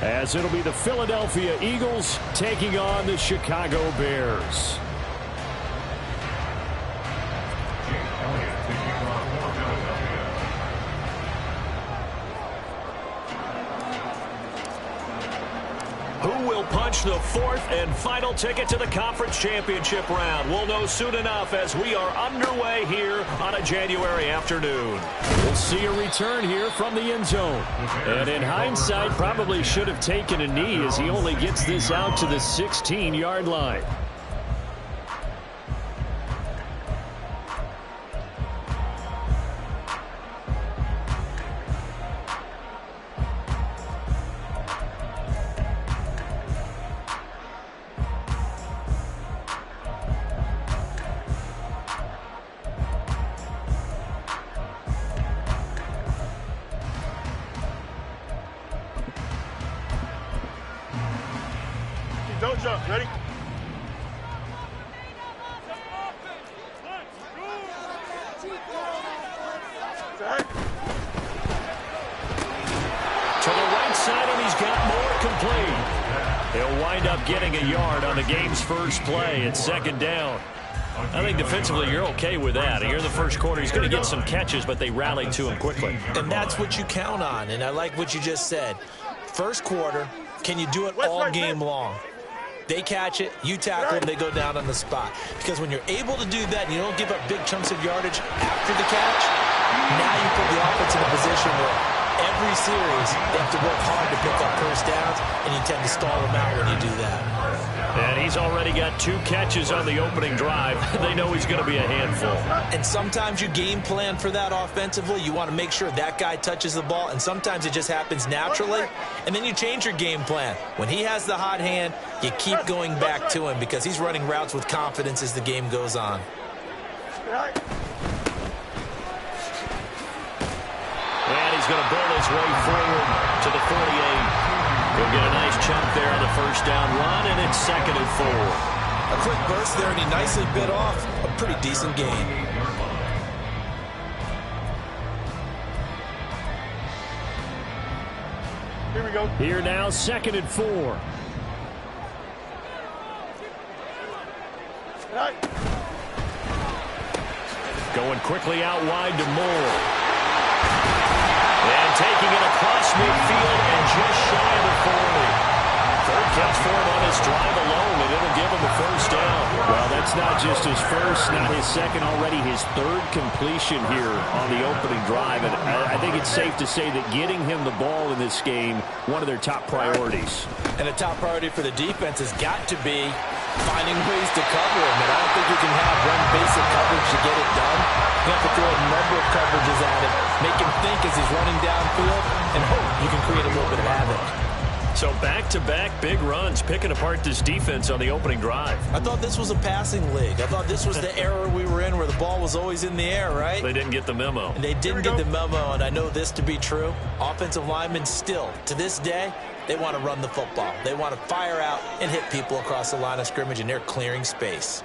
as it'll be the Philadelphia Eagles taking on the Chicago Bears. Who will punch the fourth and final ticket to the conference championship round? We'll know soon enough as we are underway here on a January afternoon. We'll see a return here from the end zone. And in hindsight, probably should have taken a knee as he only gets this out to the 16-yard line. Don't jump. Ready? To the right side, and he's got more complete. He'll wind up getting a yard on the game's first play. It's second down. I think defensively you're okay with that. Here in the first quarter, he's going to get some catches, but they rallied to him quickly. And that's what you count on, and I like what you just said. First quarter, can you do it all game long? They catch it, you tackle them, they go down on the spot. Because when you're able to do that and you don't give up big chunks of yardage after the catch, now you put the offense in a position where every series they have to work hard to pick up first downs, and you tend to stall them out when you do that. And he's already got 2 catches on the opening drive. They know he's going to be a handful. And sometimes you game plan for that offensively. You want to make sure that guy touches the ball, and sometimes it just happens naturally. And then you change your game plan. When he has the hot hand, you keep going back to him because he's running routes with confidence as the game goes on. And he's going to build his way forward to the 48. He'll get a nice chunk there on the first down run, and it's 2nd and 4. A quick burst there, and he nicely bit off a pretty decent gain. Here we go. Here now, 2nd and 4. Going quickly out wide to Moore. And taking it across midfield and just shy of the 40. Third catch for him on his drive alone, and it'll give him a first down. Well, that's not just his first, not his second, already his 3rd completion here on the opening drive. And I think it's safe to say that getting him the ball in this game, one of their top priorities. And a top priority for the defense has got to be finding ways to cover him. And I don't think you can have one basic coverage to get it done. You have to throw a number of coverages at him, make him think as he's running downfield, and hope you can create a little bit of havoc. So back-to-back big runs, picking apart this defense on the opening drive. I thought this was a passing league. I thought this was the era we were in where the ball was always in the air, right? They didn't get the memo. And they didn't get the memo, and I know this to be true. Offensive linemen still, to this day, they want to run the football. They want to fire out and hit people across the line of scrimmage, and they're clearing space.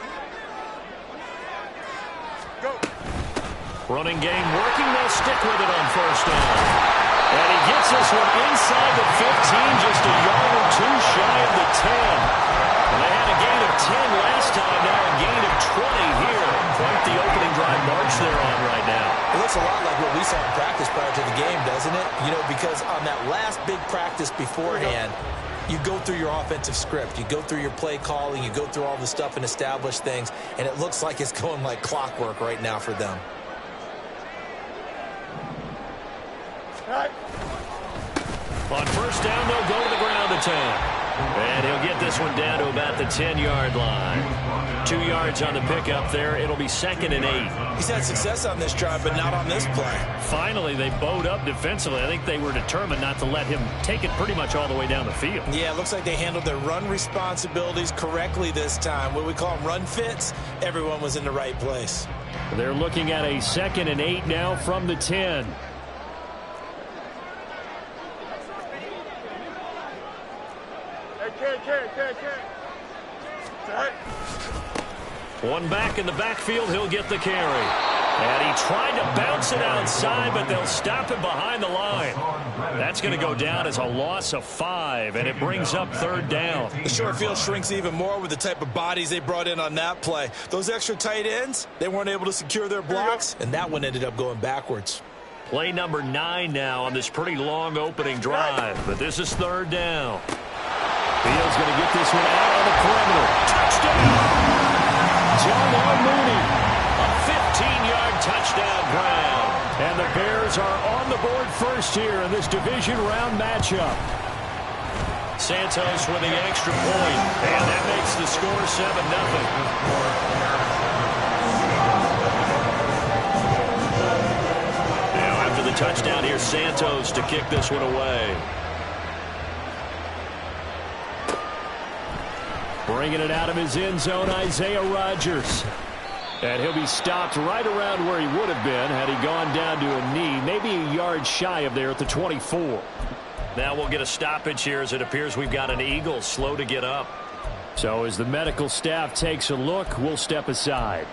Go. Running game working. They'll stick with it on first down. And he gets this one inside the 15, just a yard or 2 shy of the 10. And they had a gain of 10 last time, now a gain of 20 here. Quite the opening drive march they're on right now. It looks a lot like what we saw in practice prior to the game, doesn't it? You know, because on that last big practice beforehand, you go through your offensive script. You go through your play calling. You go through all the stuff and establish things. And it looks like it's going like clockwork right now for them. On first down, they'll go to the ground attack. And he'll get this one down to about the 10-yard line. 2 yards on the pickup there. It'll be 2nd and 8. He's had success on this drive, but not on this play. Finally, they bowed up defensively. I think they were determined not to let him take it pretty much all the way down the field. Yeah, it looks like they handled their run responsibilities correctly this time. What we call them run fits, everyone was in the right place. They're looking at a 2nd and 8 now from the 10. One back in the backfield, he'll get the carry. And he tried to bounce it outside, but they'll stop him behind the line. That's going to go down as a loss of 5, and it brings up 3rd down. The short field shrinks even more with the type of bodies they brought in on that play. Those extra tight ends, they weren't able to secure their blocks, and that one ended up going backwards. Play number 9 now on this pretty long opening drive, but this is 3rd down. Fields going to get this one out on the perimeter. Touchdown! John Mooney, a 15-yard touchdown grab. And the Bears are on the board first here in this division round matchup. Santos with the extra point, and that makes the score 7-0. Now after the touchdown, here's Santos to kick this one away. Bringing it out of his end zone, Isaiah Rodgers. And he'll be stopped right around where he would have been had he gone down to a knee, maybe a yard shy of there at the 24. Now we'll get a stoppage here as it appears we've got an Eagle slow to get up. So as the medical staff takes a look, we'll step aside.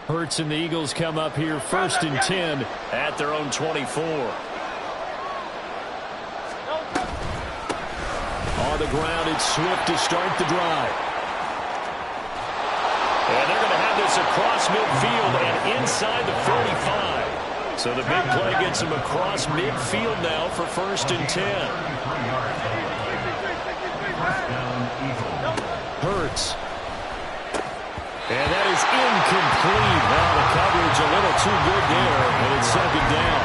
Hurts and the Eagles come up here 1st and 10 at their own 24. On the ground, it's Swift to start the drive. And they're going to have this across midfield and inside the 45. So the big play gets them across midfield now for 1st and 10. Hurts. And that is incomplete. Now the coverage a little too good there, and it's 2nd down.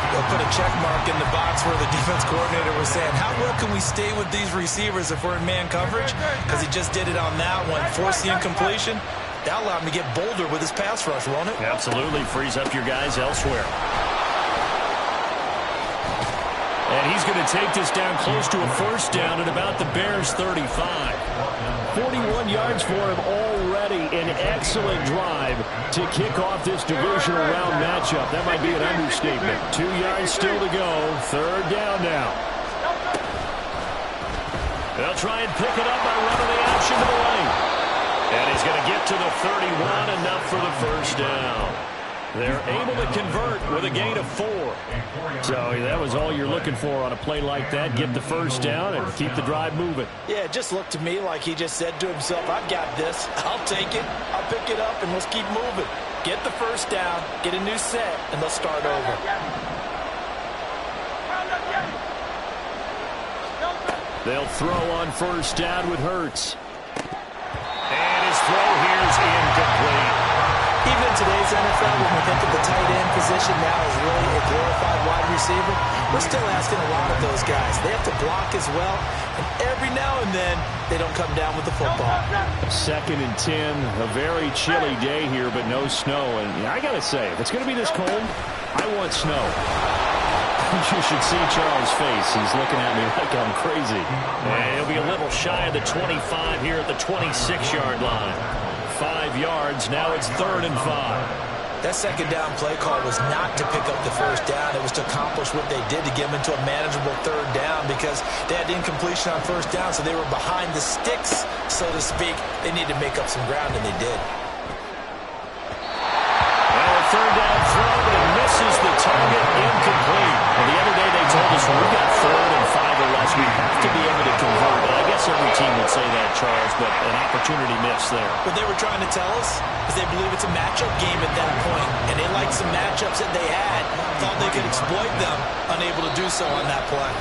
They'll put a check mark in the box where the defense coordinator was saying, how well can we stay with these receivers if we're in man coverage? Because he just did it on that one, forced the incompletion. That allowed him to get bolder with his pass rush, won't it? Absolutely. Frees up your guys elsewhere. And he's going to take this down close to a 1st down at about the Bears' 35. 41 yards for him already. An excellent drive to kick off this divisional round matchup. That might be an understatement. 2 yards still to go. 3rd down now. They'll try and pick it up by running the option to the lane. And he's going to get to the 31, enough for the 1st down. They're able to convert with a gain of 4. So that was all you're looking for on a play like that. Get the 1st down and keep the drive moving. Yeah, it just looked to me like he just said to himself, I've got this. I'll take it. I'll pick it up, and let's keep moving. Get the 1st down, get a new set, and let's start over. They'll throw on 1st down with Hurts. And his throw here is incomplete. Even in today's NFL, when we think of the tight end position now as really a glorified wide receiver, we're still asking a lot of those guys. They have to block as well, and every now and then, they don't come down with the football. 2nd and 10, a very chilly day here, but no snow. And I got to say, if it's going to be this cold, I want snow. You should see Charles' face. He's looking at me like I'm crazy. And he'll be a little shy of the 25 here at the 26-yard line. 5 yards. Now it's 3rd and 5. That 2nd down play call was not to pick up the 1st down. It was to accomplish what they did to get them into a manageable 3rd down because they had incompletion on 1st down, so they were behind the sticks, so to speak. They needed to make up some ground, and they did. Well, a 3rd down throw, but it misses the target, incomplete. And the other day they told us when we got 3rd and 5 or less, we have to be able to convert. And I guess every team would say that, Charles, but an opportunity missed there. What they were trying to tell us is they believe it's a matchup game at that point, and they liked some matchups that they had, thought they could exploit them, unable to do so on that play.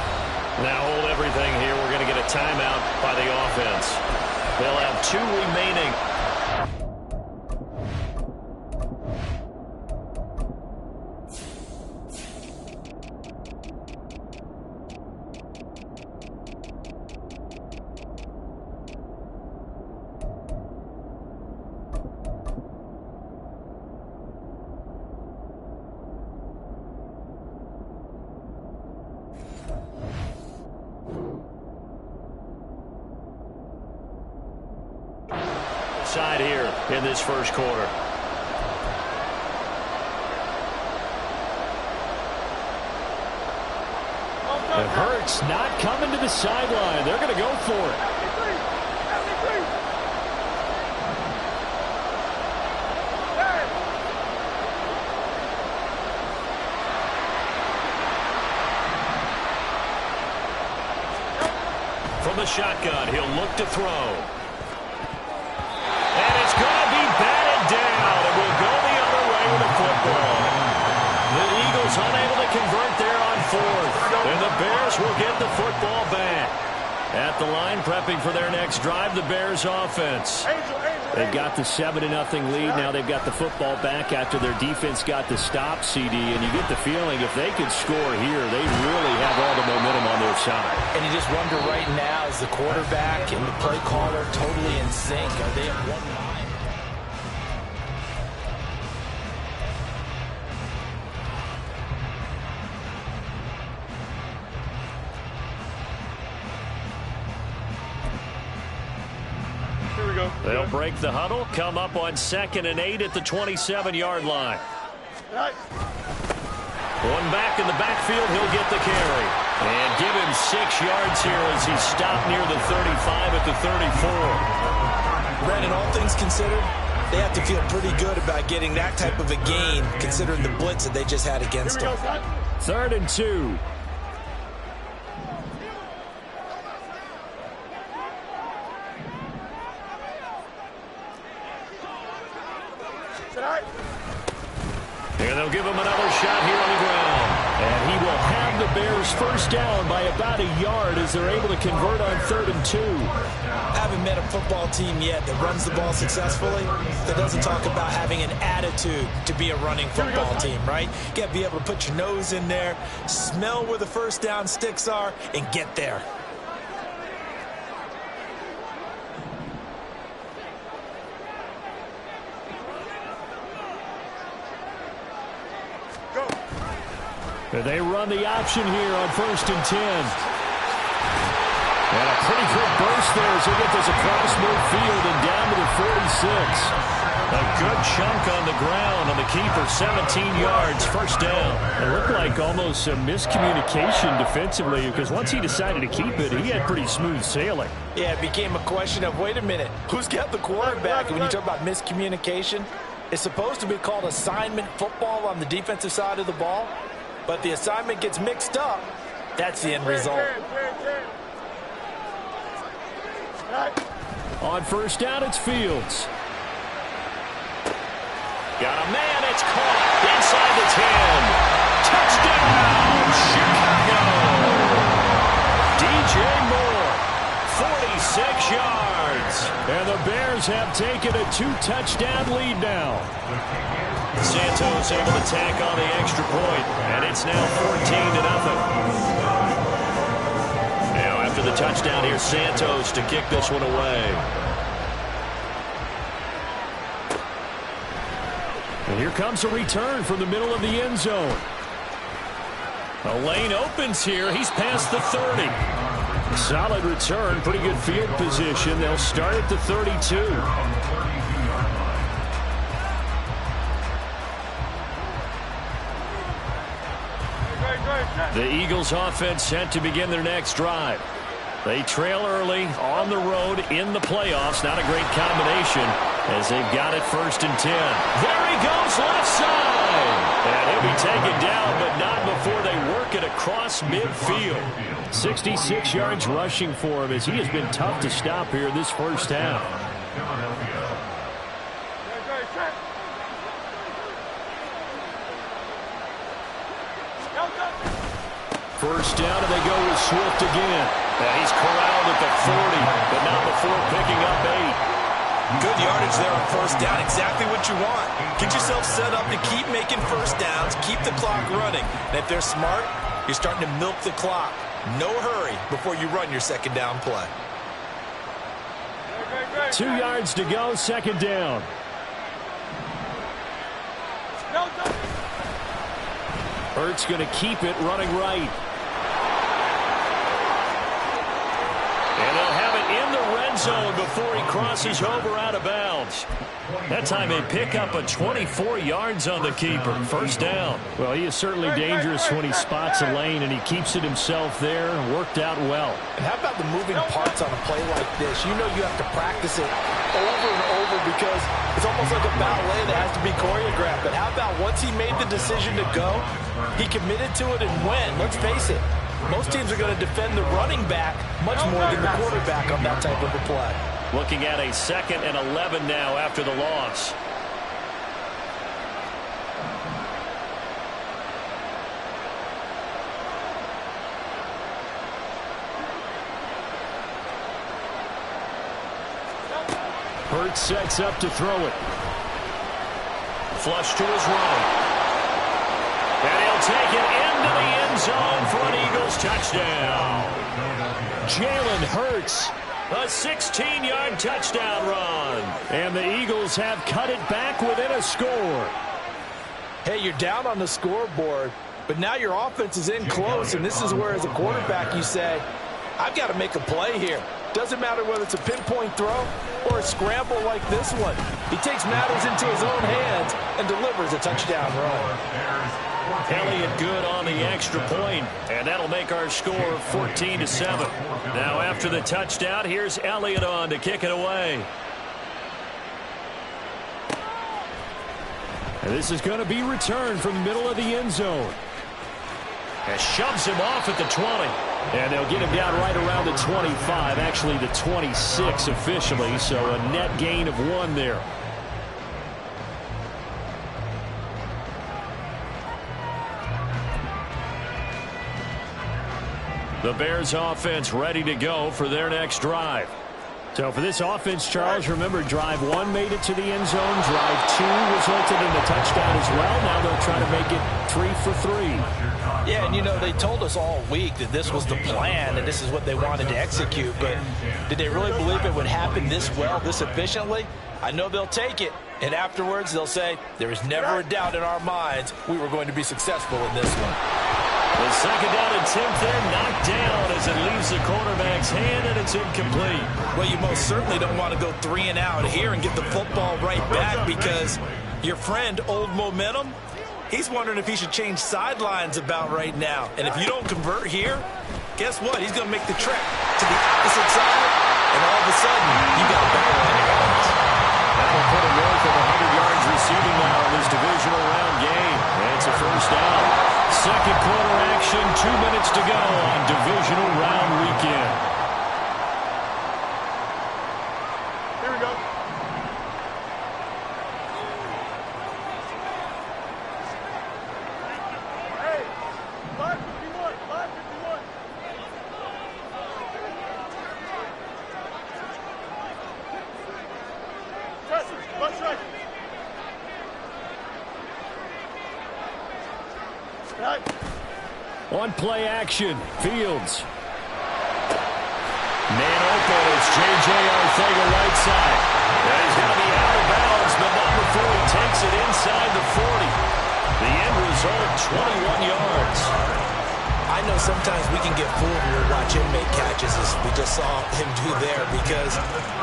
Now hold everything here. We're going to get a timeout by the offense. They'll have 2 remaining. Side here in this 1st quarter. It's not coming to the sideline. They're going to go for it. From the shotgun, he'll look to throw. And it's going to be batted down. And we'll go the other way with the football. The Eagles unable to convert there on fourth. And the Bears will get the football back. At the line, prepping for their next drive, the Bears offense. They've got the 7-0 lead. Now they've got the football back after their defense got the stop, CD. And you get the feeling if they could score here, they really have all the momentum on their side. And you just wonder right now, is the quarterback and the play caller totally in sync? Are they at one line? They'll break the huddle, come up on 2nd and 8 at the 27-yard line. One back in the backfield, he'll get the carry. And give him 6 yards here as he's stopped near the 35 at the 34. Brandon, all things considered, they have to feel pretty good about getting that type of a gain considering the blitz that they just had against them. 3rd and 2. And they'll give him another shot here on the ground. And he will have the Bears first down by about a yard as they're able to convert on 3rd and 2. Haven't met a football team yet that runs the ball successfully that doesn't talk about having an attitude to be a running football team, right? You got to be able to put your nose in there, smell where the first down sticks are, and get there. And they run the option here on 1st and 10. And a pretty quick burst there as he gets this across midfield and down to the 46. A good chunk on the ground on the keeper, 17 yards, first down. It looked like almost a miscommunication defensively because once he decided to keep it, he had pretty smooth sailing. Yeah, it became a question of, wait a minute, who's got the quarterback? And when you talk about miscommunication, it's supposed to be called assignment football on the defensive side of the ball. But the assignment gets mixed up. That's the end result. On first down, it's Fields. Got a man, it's caught inside the 10. Touchdown, Chicago! DJ Moore, 46 yards. And the Bears have taken a 2-touchdown lead now. Santos able to tack on the extra point, and it's now 14-0. Now after the touchdown, here's Santos to kick this one away. And here comes a return from the middle of the end zone. A lane opens here. He's past the 30. Solid return, pretty good field position. They'll start at the 32. The Eagles offense set to begin their next drive. They trail early on the road in the playoffs. Not a great combination as they've got it 1st and 10. There he goes left side. And he'll be taken down, but not before they work it across midfield. 66 yards rushing for him as he has been tough to stop here this first half. First down, and they go with Swift again. And he's corralled at the 40, but not before picking up 8. Good yardage there on first down. Exactly what you want. Get yourself set up to keep making first downs, keep the clock running. And if they're smart, you're starting to milk the clock. No hurry before you run your second down play. 2 yards to go, second down. Hurts going to keep it running right. And they'll have it in the red zone before he crosses over out of bounds. That time they pick up a 24 yards on the keeper. First down. Well, he is certainly dangerous when he spots a lane, and he keeps it himself there and worked out well. And how about the moving parts on a play like this? You know you have to practice it over and over because it's almost like a ballet that has to be choreographed. But how about once he made the decision to go, he committed to it and went. Let's face it, most teams are going to defend the running back much more than the quarterback on that type of a play. Looking at a 2nd and 11 now after the loss. Hurts sets up to throw it. Flush to his right. And he'll take it into the end zone for an Eagles touchdown. Jalen Hurts. A 16-yard touchdown run. And the Eagles have cut it back within a score. Hey, you're down on the scoreboard, but now your offense is in close, and this is where, as a quarterback, you say, I've got to make a play here. Doesn't matter whether it's a pinpoint throw or a scramble like this one. He takes matters into his own hands and delivers a touchdown run. Elliott good on the extra point, and that'll make our score 14-7. Now after the touchdown, here's Elliott on to kick it away. And this is going to be returned from the middle of the end zone. And shoves him off at the 20. And they'll get him down right around the 25, actually the 26 officially, so a net gain of 1 there. The Bears offense ready to go for their next drive. So for this offense, Charles, remember, drive 1 made it to the end zone. Drive 2 resulted in the touchdown as well. Now they'll try to make it 3 for 3. Yeah, and you know, they told us all week that this was the plan and this is what they wanted to execute, but did they really believe it would happen this well, this efficiently? I know they'll take it, and afterwards they'll say, there is never a doubt in our minds we were going to be successful in this one. The 2nd down attempt there knocked down as it leaves the quarterback's hand, and it's incomplete. Well, you most certainly don't want to go 3 and out here and get the football right back because your friend, Old Momentum, he's wondering if he should change sidelines about right now. And if you don't convert here, guess what? He's going to make the trek to the opposite side, and all of a sudden, you got a battle on your hands. That'll put him north of 100 yards receiving now in this divisional round game. And it's a first down. 2nd quarter action, 2 minutes to go on divisional round weekend. Here we go. Hey, 551, 551. Press it, one strike. Right. On play action, Fields. Man open, it's J.J. Arcega right side. And he's going to be out of bounds, but not before he takes it inside the 40. The end result, 21 yards. I know sometimes we can get fooled when we watch him make catches, as we just saw him do there, because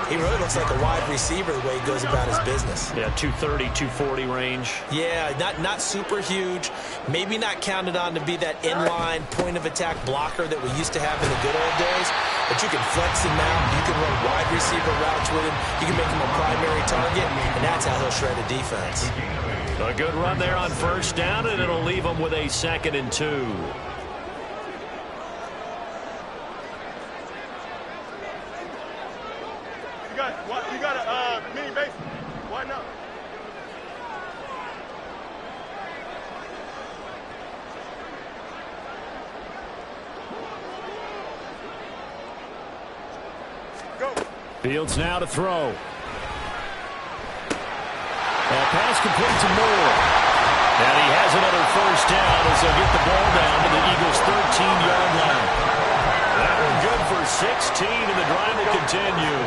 he really looks like a wide receiver the way he goes about his business. Yeah, 230, 240 range. Yeah, not super huge. Maybe not counted on to be that inline point-of-attack blocker that we used to have in the good old days, but you can flex him out. You can run wide receiver routes with him. You can make him a primary target, and that's how he'll shred a defense. A good run there on first down, and it'll leave him with a 2nd and 2. You got a mini base. Why not? Go. Fields now to throw. Pass complete to Moore. And he has another first down as they'll get the ball down to the Eagles' 13-yard line. That one good for 16, and the drive will continue.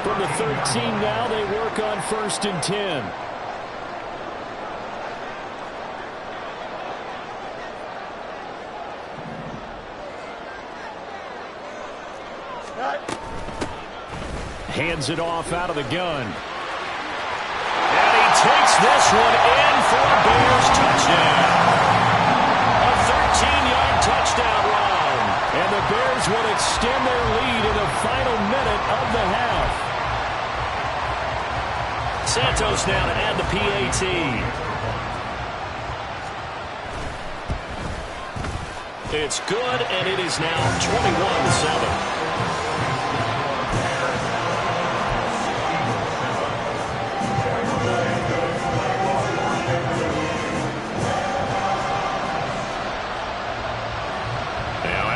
From the 13 now, they work on 1st and 10. hands it off out of the gun. And he takes this one in for a Bears touchdown. A 13-yard touchdown run. And the Bears will extend their lead in the final minute of the half. Santos now to add the PAT. It's good, and it is now 21-7.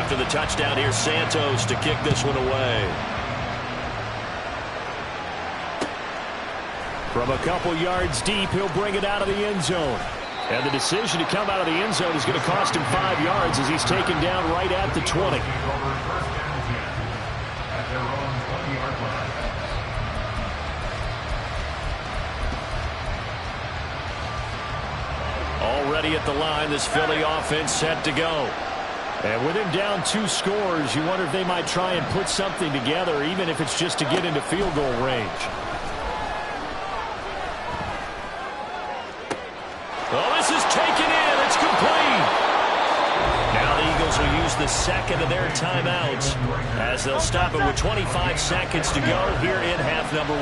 After the touchdown, here's Santos to kick this one away. From a couple yards deep, he'll bring it out of the end zone. And the decision to come out of the end zone is going to cost him 5 yards as he's taken down right at the 20. Already at the line, this Philly offense set to go. And with him down 2 scores, you wonder if they might try and put something together, even if it's just to get into field goal range. Oh, this is taken in. It's complete. Now the Eagles will use the second of their timeouts as they'll stop it with 25 seconds to go here in half number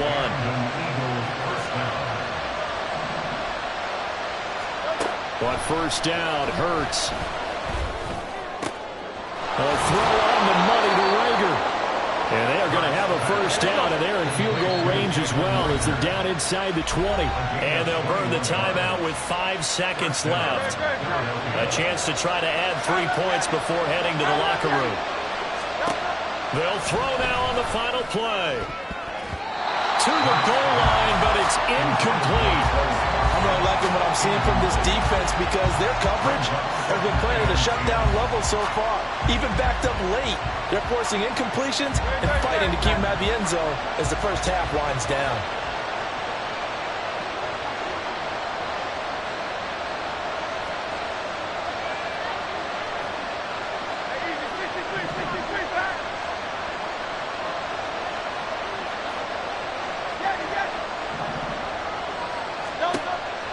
1. On first down, Hurts. A throw on the money to Rager. And they are going to have a first down, and they're in field goal range as well as they're down inside the 20. And they'll burn the timeout with 5 seconds left. A chance to try to add 3 points before heading to the locker room. They'll throw now on the final play. To the goal line, but it's incomplete. I'm really liking what I'm seeing from this defense because their coverage has been playing at a shutdown level so far. Even backed up late, they're forcing incompletions and fighting to keep them out of the end zone as the first half winds down.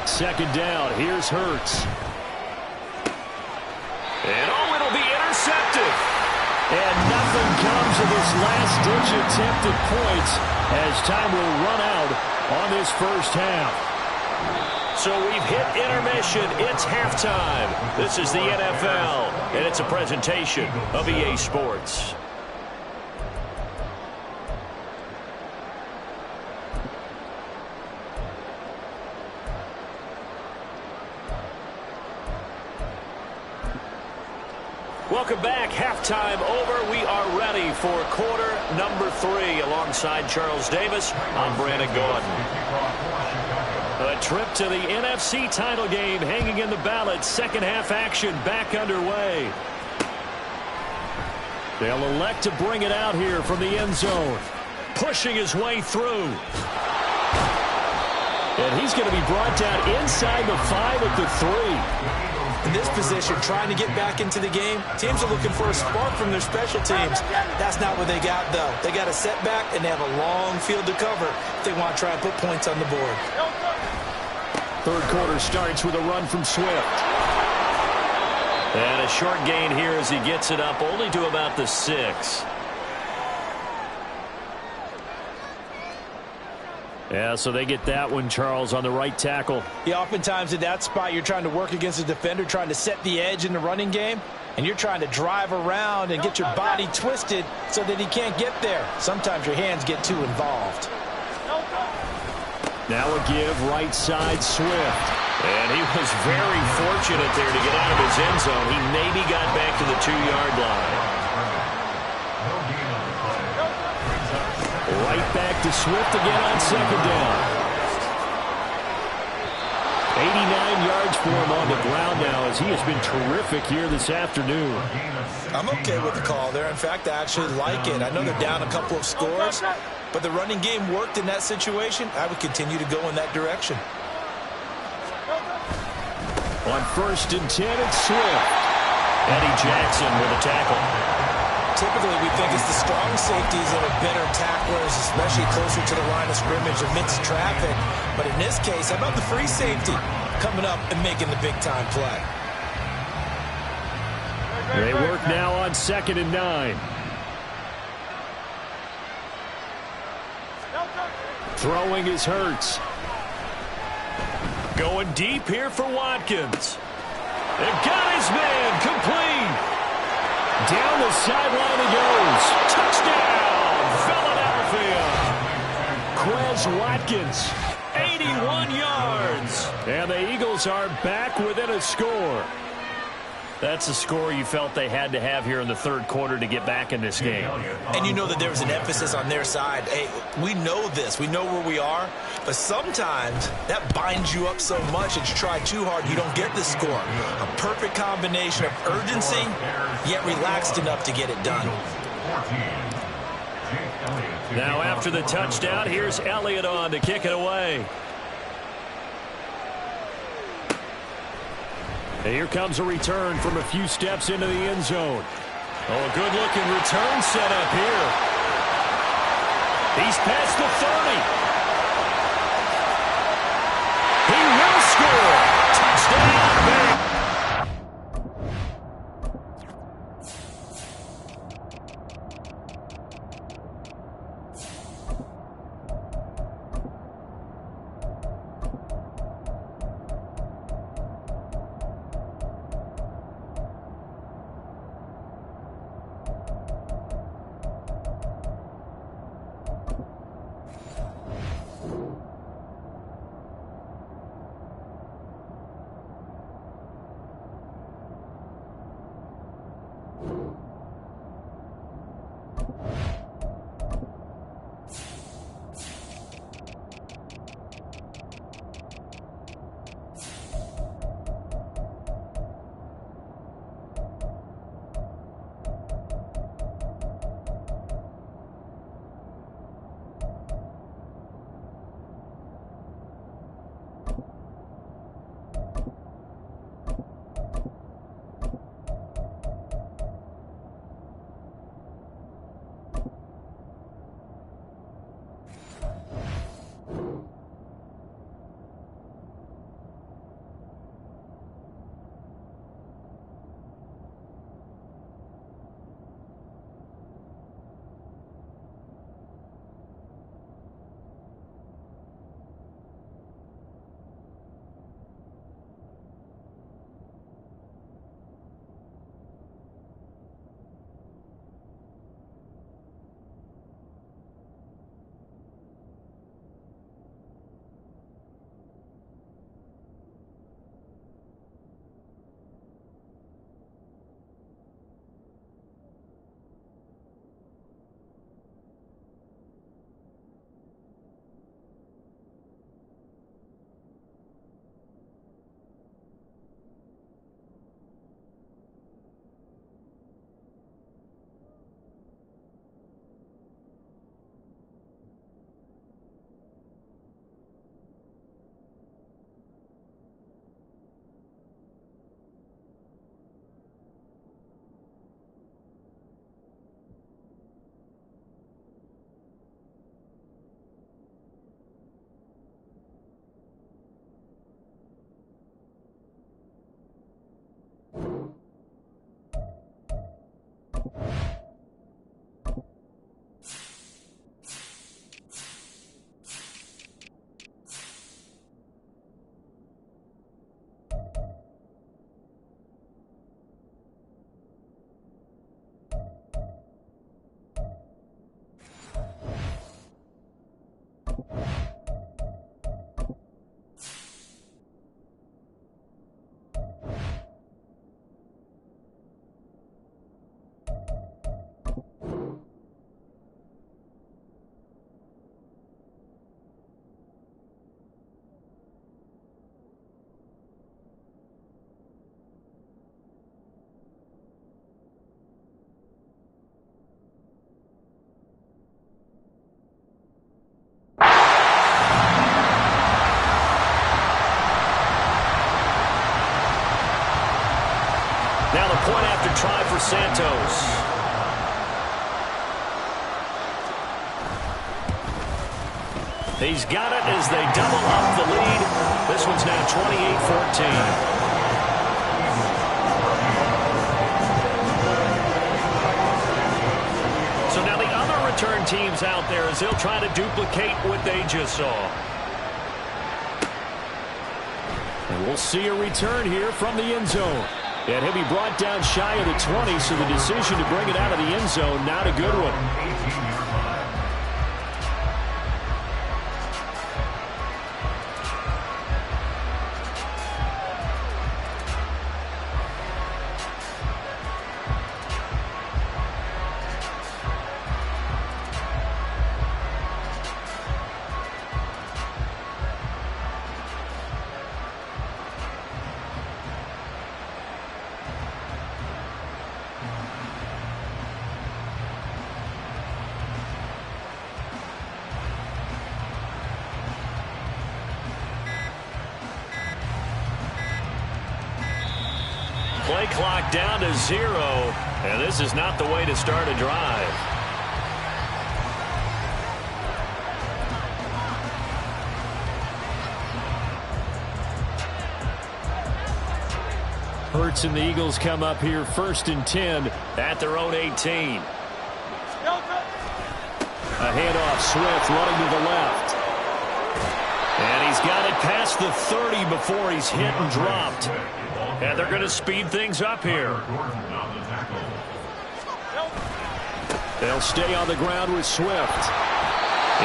Second down, here's Hurts. And oh, it'll be intercepted. And nothing comes of this last-ditch attempt at points as time will run out on this first half. So we've hit intermission. It's halftime. This is the NFL, and it's a presentation of EA Sports. Welcome back. Halftime over. We are ready for quarter number 3 alongside Charles Davis. I'm Brandon Gordon. A trip to the NFC title game hanging in the balance. Second half action back underway. They'll elect to bring it out here from the end zone. Pushing his way through. And he's going to be brought down inside the 5 at the 3. In this position, trying to get back into the game, teams are looking for a spark from their special teams. That's not what they got, though. They got a setback, and they have a long field to cover if they want to try and put points on the board. Third quarter starts with a run from Swift. And a short gain here as he gets it up only to about the 6. Yeah, so they get that one, Charles, on the right tackle. Yeah, oftentimes in that spot, you're trying to work against a defender, trying to set the edge in the running game, and you're trying to drive around and get your body twisted so that he can't get there. Sometimes your hands get too involved. Now a give, right side, Swift. And he was very fortunate there to get out of his end zone. He maybe got back to the 2-yard line. Right back to Swift again on second down. 89 yards for him on the ground now as he has been terrific here this afternoon. I'm okay with the call there. In fact, I actually like it. I know they're down a couple of scores, but the running game worked in that situation. I would continue to go in that direction. On 1st and 10, it's Swift. Eddie Jackson with a tackle. Typically, we think it's the strong safeties that are better tacklers, especially closer to the line of scrimmage amidst traffic. But in this case, how about the free safety coming up and making the big-time play? They work now on 2nd and 9. Throwing is Hurts. Going deep here for Watkins. They've got his man complete. Down the sideline he goes. Touchdown, Philadelphia. Quez Watkins. 81 yards. And the Eagles are back within a score. That's a score you felt they had to have here in the third quarter to get back in this game. And you know that there was an emphasis on their side. Hey, we know this. We know where we are. But sometimes that binds you up so much that you try too hard, you don't get the score. A perfect combination of urgency, yet relaxed enough to get it done. Now after the touchdown, here's Elliott on to kick it away. And here comes a return from a few steps into the end zone. Oh, a good-looking return set up here. He's past the 30. He will score. Touchdown, man. Now the point after try for Santos. He's got it as they double up the lead. This one's now 28-14. So now the other return teams out there as they'll try to duplicate what they just saw. And we'll see a return here from the end zone. And he'll be brought down shy of the 20, so the decision to bring it out of the end zone, not a good one. Play clock down to 0, and this is not the way to start a drive. Hurts and the Eagles come up here 1st and 10 at their own 18. A handoff, Swift running to the left. And he's got it past the 30 before he's hit and dropped. And they're going to speed things up here. They'll stay on the ground with Swift.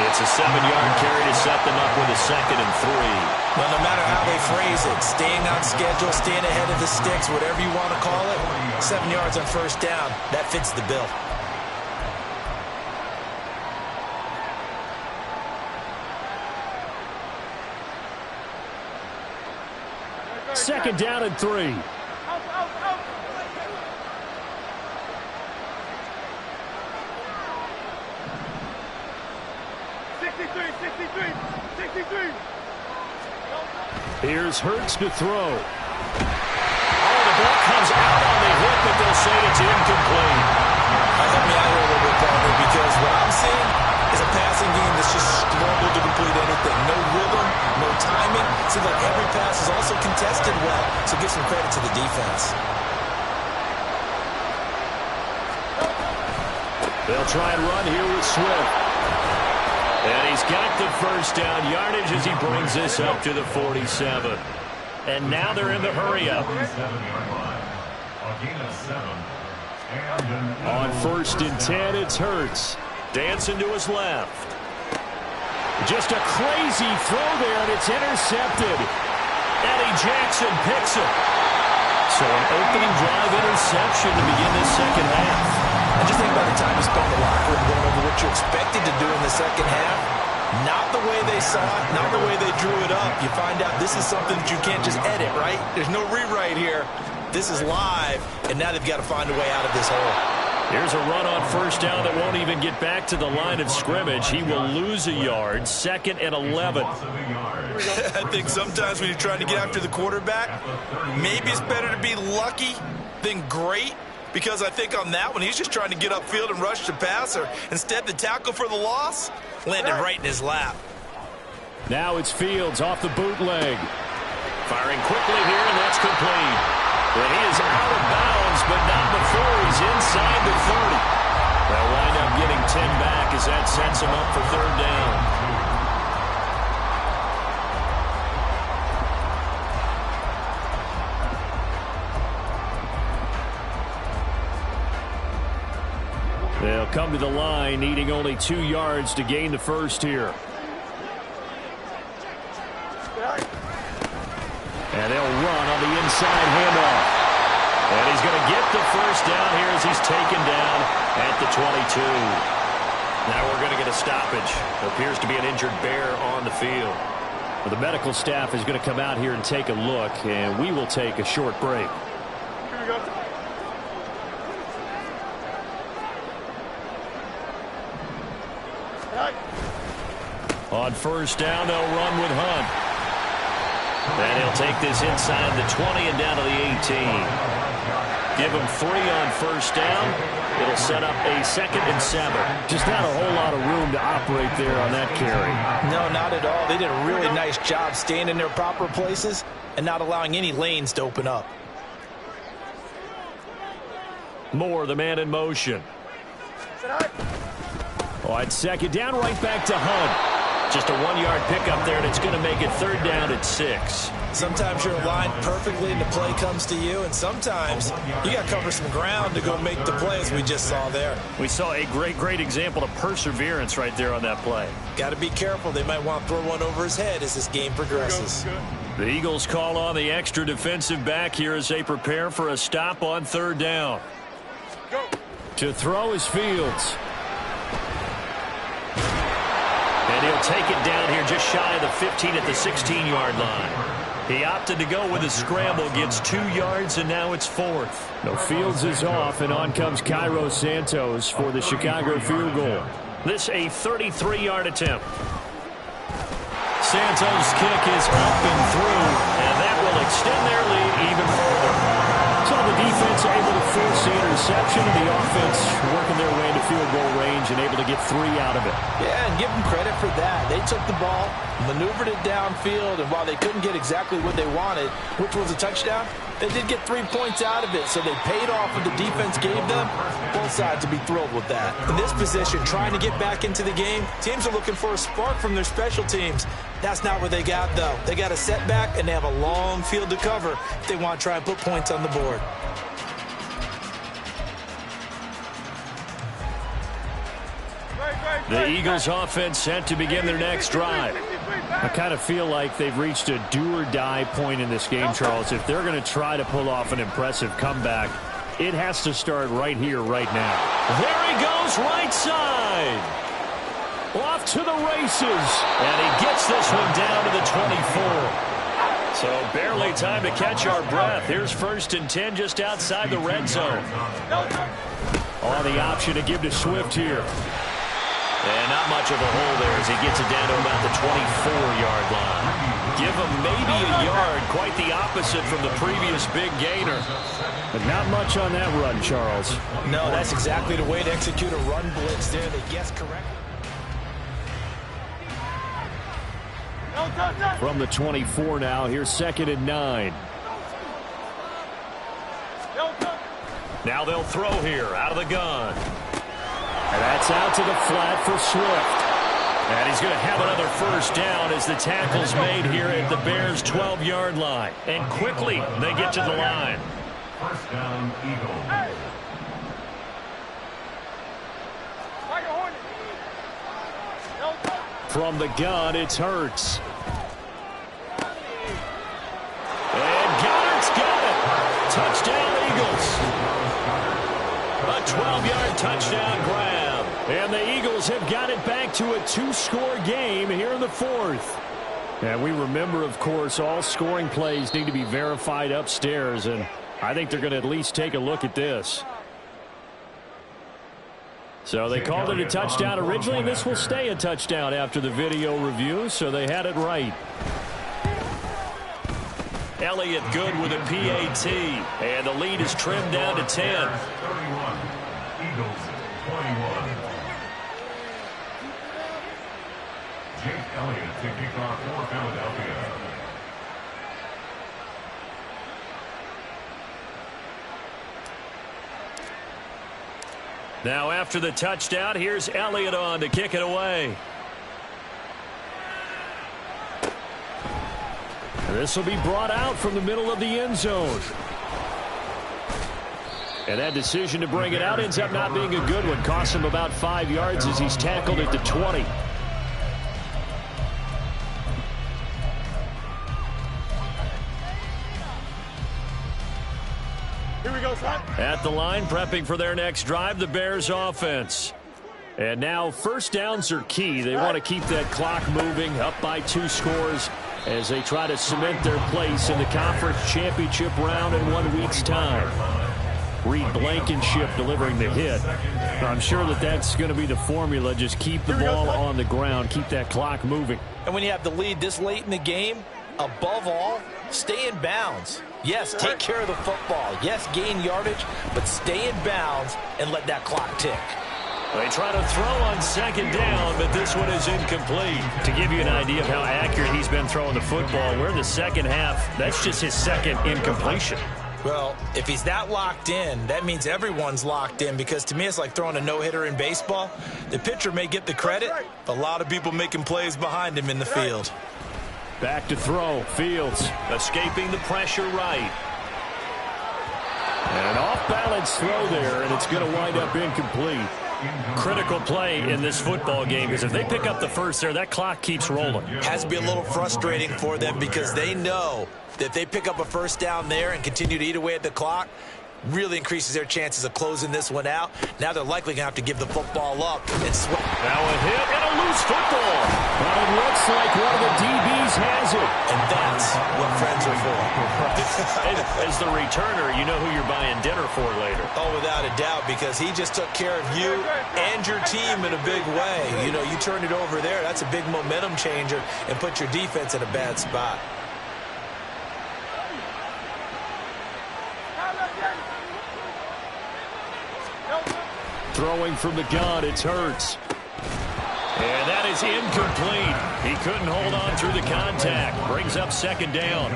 It's a 7-yard carry to set them up with a 2nd and 3. Well, no matter how they phrase it, staying on schedule, staying ahead of the sticks, whatever you want to call it, 7 yards on 1st down, that fits the bill. Second down and 3. Here's Hurts to throw. Oh, the ball comes out on the hit, but they'll say it's incomplete. Help me out here a little bit, partner, because what I'm seeing is a passing game that's just struggled to complete anything. No rhythm, no timing. Seems like every pass is also contested well, so give some credit to the defense. They'll try and run here with Swift. And he's got the 1st down yardage as he brings this up to the 47. And now they're in the hurry-up. On 1st and 10, it's Hurts. Dancing to his left. Just a crazy throw there, and it's intercepted. Eddie Jackson picks it. So an opening drive interception to begin this second half. And just think about the time you spent in the locker room going over what you expected to do in the second half. Not the way they saw it, not the way they drew it up. You find out this is something that you can't just edit, right? There's no rewrite here. This is live, and now they've got to find a way out of this hole. Here's a run on 1st down that won't even get back to the line of scrimmage. He will lose a yard. 2nd and 11. I think sometimes when you're trying to get after the quarterback, maybe it's better to be lucky than great. Because I think on that one, he's just trying to get upfield and rush the passer. Instead, the tackle for the loss landed right in his lap. Now it's Fields off the bootleg. Firing quickly here, and that's complete. And he is out of bounds, but not before he's inside the 30. They'll wind up getting 10 back as that sets him up for 3rd down. They'll come to the line, needing only 2 yards to gain the 1st here. And they'll run on the inside handoff. And he's going to get the 1st down here as he's taken down at the 22. Now we're going to get a stoppage. Appears to be an injured bear on the field. Well, the medical staff is going to come out here and take a look, and we will take a short break. Here we go. On 1st down, they'll run with Hunt. And he'll take this inside the 20 and down to the 18. Give him 3 on 1st down. It'll set up a 2nd and 7. Just not a whole lot of room to operate there on that carry. No, No, not at all. They did a really nice job staying in their proper places and not allowing any lanes to open up. Moore, the man in motion. On second down, right back to Hunt. Just a 1-yard pickup there, and it's going to make it third down at 6. Sometimes you're aligned perfectly and the play comes to you, and sometimes you got to cover some ground to go make the play, as we just saw there. We saw a great example of perseverance right there on that play. Got to be careful. They might want to throw one over his head as this game progresses. The Eagles call on the extra defensive back here as they prepare for a stop on third down. To throw is Fields. And he'll take it down here just shy of the 15 at the 16-yard line. He opted to go with a scramble, gets 2 yards, and now it's 4th. No, Fields is off, and on comes Cairo Santos for the Chicago field goal. This a 33-yard attempt. Santos' kick is up and through, and that will extend their lead even further. So the defense able to force the interception, and the offense working their way into field goal range and able to get 3 out of it. Yeah, and give them credit for that. They took the ball, maneuvered it downfield, and while they couldn't get exactly what they wanted, which was a touchdown, they did get 3 points out of it, so they paid off what the defense gave them. Both sides will be thrilled with that. In this position, trying to get back into the game, teams are looking for a spark from their special teams. That's not what they got, though. They got a setback, and they have a long field to cover if they want to try and put points on the board. The Eagles offense set to begin their next drive. I kind of feel like they've reached a do-or-die point in this game, Charles. If they're going to try to pull off an impressive comeback, it has to start right here, right now. There he goes, right side. Off to the races. And he gets this one down to the 24. So barely time to catch our breath. Here's 1st and 10 just outside the red zone. On the option to give to Swift here. And not much of a hole there as he gets it down to about the 24-yard line. Give him maybe a yard, quite the opposite from the previous big gainer. But not much on that run, Charles. No, that's exactly the way to execute a run blitz there. They guessed correctly. From the 24 now, here's 2nd and 9. Now they'll throw here out of the gun. And that's out to the flat for Swift. And he's going to have another 1st down as the tackle's made here at the Bears' 12-yard line. And quickly they get to the line. 1st down, Eagles. From the gun, it's Hurts. And Goddard's got it. Touchdown, Eagles. A 12-yard touchdown grab. And the Eagles have got it back to a 2-score game here in the 4th. And we remember, of course, all scoring plays need to be verified upstairs, and I think they're going to at least take a look at this. So they called it a touchdown originally, and this will stay a touchdown after the video review, so they had it right. Elliott good with a PAT, and the lead is trimmed down to 10. 31, Eagles 21. Jake Elliott to kick off for Philadelphia. Now after the touchdown, here's Elliott on to kick it away. This will be brought out from the middle of the end zone. And that decision to bring it out ends up not being a good one. Costs him about 5 yards as he's tackled at the 20. Here we go, son. At the line, prepping for their next drive, the Bears offense. And now 1st downs are key. They want to keep that clock moving, up by 2 scores as they try to cement their place in the conference championship round in 1 week's time. Reed Blankenship delivering the hit. I'm sure that that's going to be the formula. Just keep the ball on the ground, keep that clock moving. And when you have the lead this late in the game, above all, stay in bounds. Yes, take care of the football. Yes, gain yardage, but stay in bounds and let that clock tick. They try to throw on second down, but this one is incomplete. To give you an idea of how accurate he's been throwing the football, we're in the second half. That's just his second incompletion. Well, if he's that locked in, that means everyone's locked in, because to me it's like throwing a no-hitter in baseball. The pitcher may get the credit, but a lot of people making plays behind him in the field. Back to throw. Fields escaping the pressure right. And an off-balance throw there, and it's going to wind up incomplete. Critical play in this football game, because if they pick up the first there, that clock keeps rolling. Has to be a little frustrating for them, because they know that if they pick up a first down there and continue to eat away at the clock, really increases their chances of closing this one out. Now they're likely going to have to give the football up and sweat. Now a hit and a loose football. But it looks like one of the DBs has it. And that's what friends are for. As the returner, you know who you're buying dinner for later. Oh, without a doubt, because he just took care of you and your team in a big way. You know, you turned it over there. That's a big momentum changer and put your defense in a bad spot. Throwing from the gun, it's Hurts. And that is incomplete. He couldn't hold on through the contact. Brings up second down.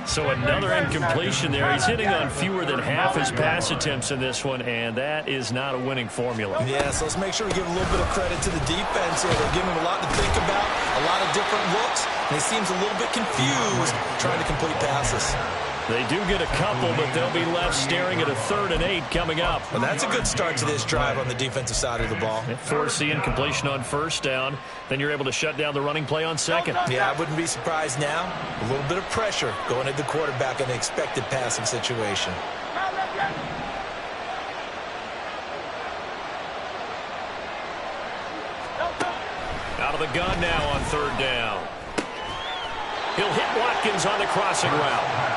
So another incompletion there. He's hitting on fewer than half his pass attempts in this one, and that is not a winning formula. Yeah, so let's make sure we give a little bit of credit to the defense here. They're giving him a lot to think about, a lot of different looks, and he seems a little bit confused trying to complete passes. They do get a couple, but they'll be left staring at a 3rd and 8 coming up. Well, that's a good start to this drive on the defensive side of the ball. Force the incompletion on first down. Then you're able to shut down the running play on second. Yeah, I wouldn't be surprised now. A little bit of pressure going at the quarterback in an expected passing situation. Out of the gun now on 3rd down. He'll hit Watkins on the crossing route.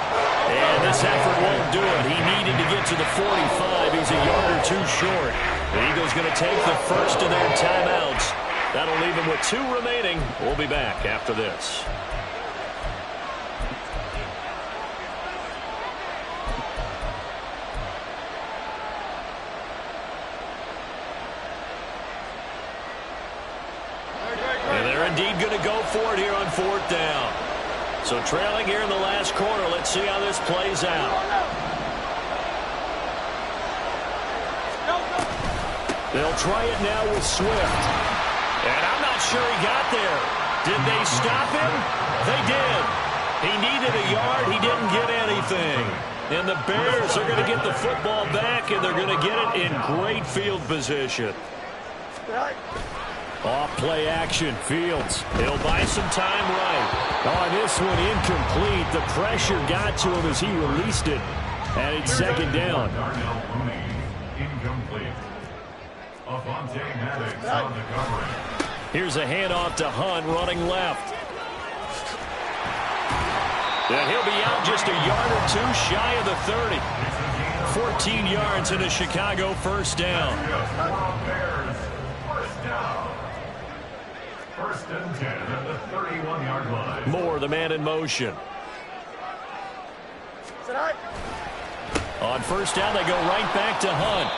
And this effort won't do it. He needed to get to the 45. He's a yard or 2 short. The Eagles going to take the first of their timeouts. That'll leave him with 2 remaining. We'll be back after this. And they're indeed going to go for it here on 4th down. So trailing here in the last quarter. Let's see how this plays out. They'll try it now with Swift. And I'm not sure he got there. Did they stop him? They did. He needed a yard. He didn't get anything. And the Bears are going to get the football back, and they're going to get it in great field position. Off play action. Fields. He'll buy some time right. On this one, incomplete. The pressure got to him as he released it. And it's 2nd down. Incomplete. On the coverage. Here's a handoff to Hunt running left. And he'll be out just a yard or 2 shy of the 30. 14 yards in a Chicago first down. Bears, first down. 1st and 10 at the 31-yard line. Moore, the man in motion. On first down, they go right back to Hunt.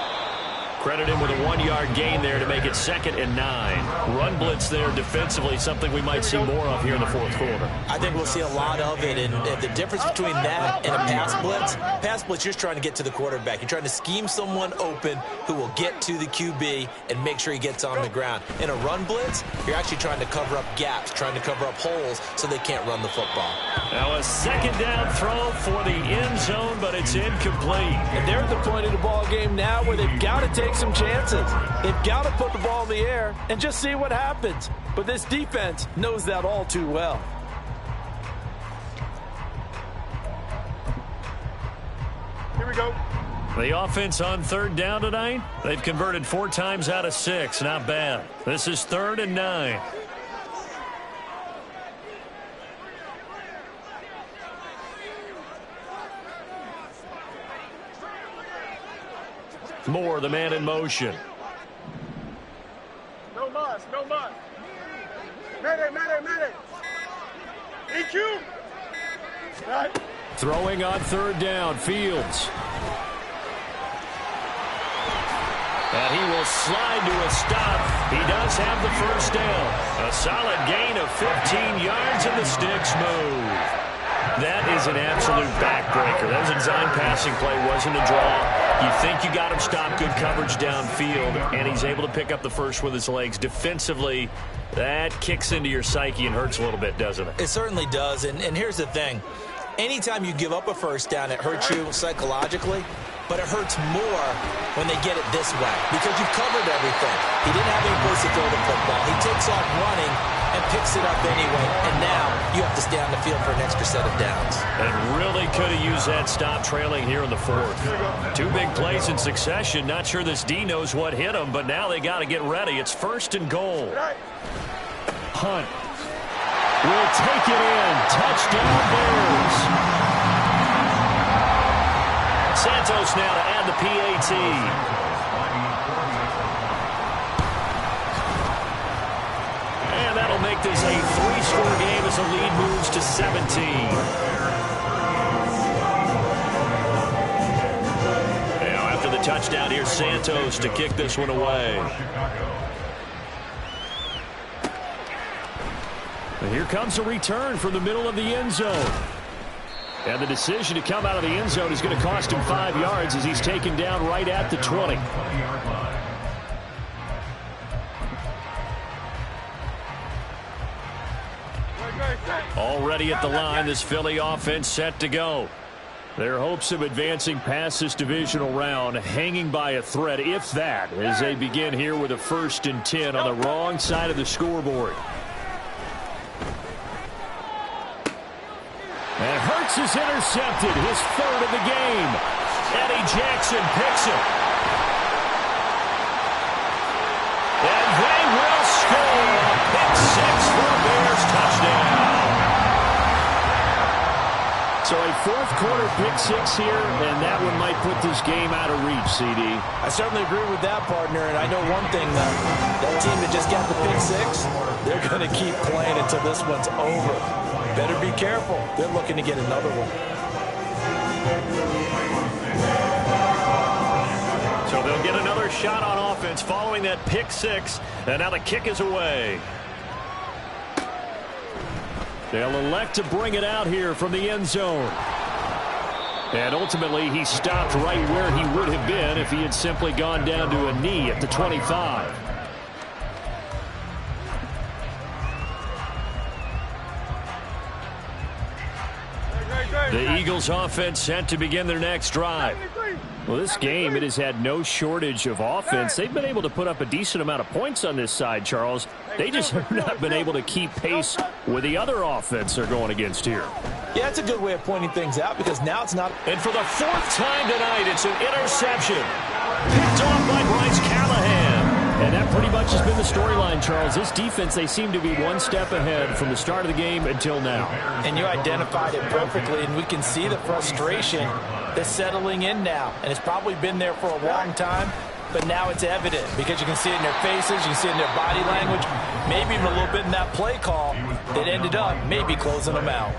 Credit him with a 1-yard gain there to make it 2nd and 9. Run blitz there defensively, something we might see more of here in the 4th quarter. I think we'll see a lot of it, and the difference between that and a pass blitz, you're trying to get to the quarterback. You're trying to scheme someone open who will get to the QB and make sure he gets on the ground. In a run blitz, you're actually trying to cover up gaps, trying to cover up holes so they can't run the football. Now a 2nd down throw for the end zone, but it's incomplete. And they're at the point of the ball game now where they've got to take some chances. They've got to put the ball in the air and just see what happens. But this defense knows that all too well. Here we go. The offense on 3rd down tonight, they've converted 4 times out of 6. Not bad. This is 3rd and 9. Moore, the man in motion. No mas, no mas. Mayday. EQ. Right. Throwing on 3rd down, Fields. And he will slide to a stop. He does have the first down. A solid gain of 15 yards, and the sticks move. That is an absolute backbreaker. That was a design passing play, wasn't a draw. You think you got him stopped, good coverage downfield, and he's able to pick up the first with his legs. Defensively, that kicks into your psyche and hurts a little bit, doesn't it? It certainly does, and here's the thing. Anytime you give up a first down, it hurts you psychologically, but it hurts more when they get it this way because you've covered everything. He didn't have any place to throw the football. He takes off running and picks it up anyway, and now you have to stay on the field for an extra set of downs. And really could have used that stop trailing here in the fourth. Two big plays in succession. Not sure this D knows what hit him, but now they got to get ready. It's 1st and goal. Hunt will take it in. Touchdown Bears. Santos now to add the PAT. And that'll make this a 3-score game as the lead moves to 17. Now after the touchdown, here's Santos to kick this one away. And here comes a return from the middle of the end zone. And the decision to come out of the end zone is going to cost him 5 yards as he's taken down right at the 20. Already at the line, this Philly offense set to go. Their hopes of advancing past this divisional round hanging by a thread, if that, as they begin here with a 1st and 10 on the wrong side of the scoreboard. And Hurts is intercepted, his 3rd of the game. Eddie Jackson picks it. And they will score a pick 6 for a Bears touchdown. So a 4th quarter pick 6 here, and that one might put this game out of reach, CD. I certainly agree with that, partner, and I know one thing, that team that just got the pick 6, they're going to keep playing until this one's over. Better be careful. They're looking to get another one. So they'll get another shot on offense following that pick 6, and now the kick is away. They'll elect to bring it out here from the end zone. And ultimately, he stopped right where he would have been if he had simply gone down to a knee at the 25. The Eagles offense set to begin their next drive. Well, this game, it has had no shortage of offense. They've been able to put up a decent amount of points on this side, Charles. They just have not been able to keep pace with the other offense they're going against here. Yeah, it's a good way of pointing things out because now it's not. And for the 4th time tonight, it's an interception. Picked off by Bryce Callahan. And that pretty much has been the storyline, Charles. This defense, they seem to be one step ahead from the start of the game until now. And you identified it perfectly, and we can see the frustration that's settling in now. And it's probably been there for a long time, but now it's evident because you can see it in their faces, you can see it in their body language, maybe even a little bit in that play call that ended up maybe closing them out.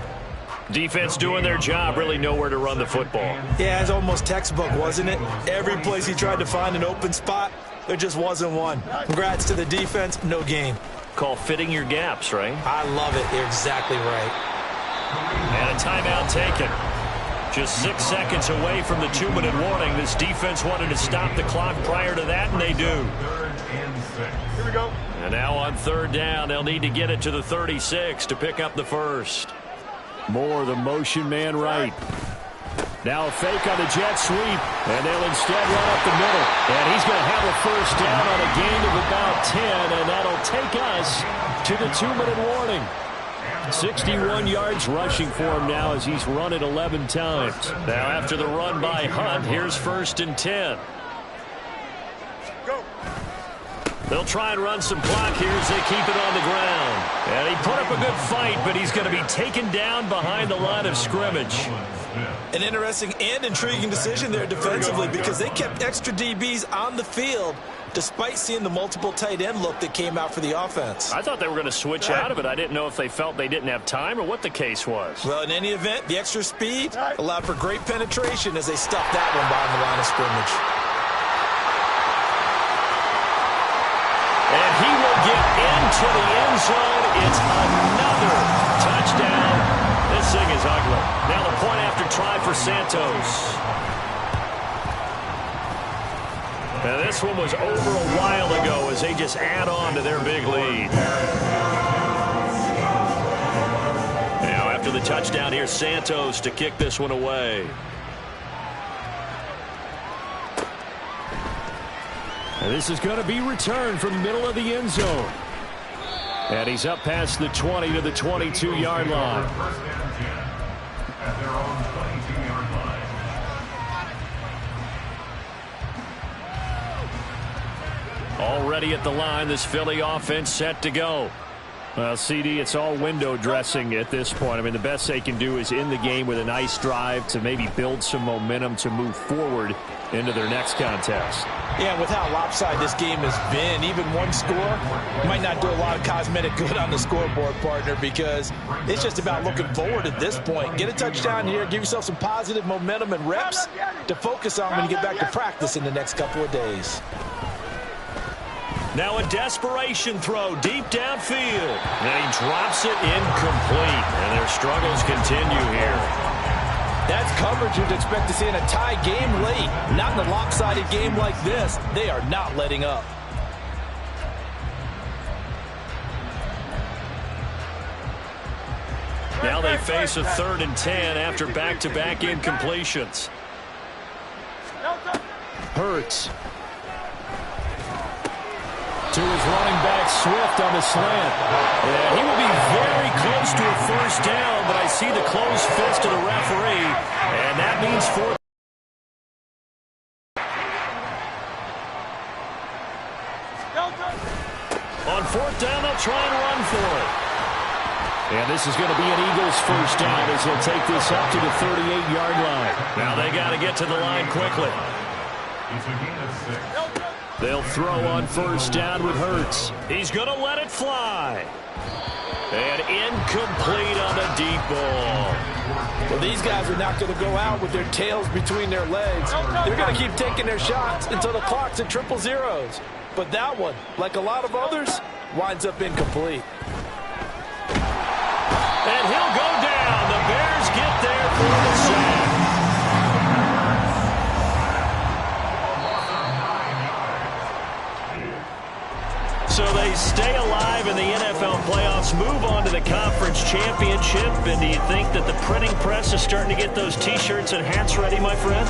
Defense doing their job, really nowhere to run the football. Yeah, it's almost textbook, wasn't it? Every place he tried to find an open spot, there just wasn't one. Congrats to the defense, no gain. Call fitting your gaps, right? I love it. You're exactly right. And a timeout taken. Just 6 seconds away from the 2-minute warning. This defense wanted to stop the clock prior to that, and they do. 3rd and 6. Here we go. And now on 3rd down, they'll need to get it to the 36 to pick up the first. More the motion man right. Now a fake on the jet sweep, and they'll instead run up the middle. And he's going to have a first down on a gain of about 10, and that'll take us to the 2-minute warning. 61 yards rushing for him now as he's run it 11 times. Now after the run by Hunt, here's 1st and 10. Go. They'll try and run some clock here as they keep it on the ground. And he put up a good fight, but he's going to be taken down behind the line of scrimmage. An interesting and intriguing decision there defensively because they kept extra DBs on the field despite seeing the multiple tight end look that came out for the offense. I thought they were going to switch out of it. I didn't know if they felt they didn't have time or what the case was. Well, in any event, the extra speed allowed for great penetration as they stuffed that one behind the line of scrimmage. into the end zone. It's another touchdown. This thing is ugly. Now the point after try for Santos. Now this one was over a while ago as they just add on to their big lead. Now after the touchdown, here's Santos to kick this one away. And this is going to be returned from the middle of the end zone. And he's up past the 20 to the 22-yard line. First down 10 at their own 22-yard line. Already at the line, this Philly offense set to go. Well, CD, it's all window dressing at this point. I mean, the best they can do is in the game with a nice drive to maybe build some momentum to move forward into their next contest. Yeah, with how lopsided this game has been, even one score might not do a lot of cosmetic good on the scoreboard, partner, because it's just about looking forward at this point. Get a touchdown here, give yourself some positive momentum and reps to focus on when you get back to practice in the next couple of days. Now a desperation throw deep downfield. And he drops it incomplete. And their struggles continue here. That's coverage you'd expect to see in a tie game late. Not in a lopsided game like this. They are not letting up. Now they face a 3rd and 10 after back-to-back incompletions. Hurts. To his running back, Swift on the slant. And he will be very close to a first down, but I see the closed fist of the referee, and that means 4th. On 4th down, they'll try and run for it. And this is going to be an Eagles first down as they'll take this up to the 38-yard line. Now they got to get to the line quickly. It's a gain of 6. They'll throw on first down with Hurts. He's going to let it fly. And incomplete on a deep ball. Well, these guys are not going to go out with their tails between their legs. They're going to keep taking their shots until the clock's at 000. But that one, like a lot of others, winds up incomplete. And he'll go down. The Bears get there for the sack. So they stay alive in the NFL playoffs, move on to the conference championship. And do you think that the printing press is starting to get those T-shirts and hats ready, my friend?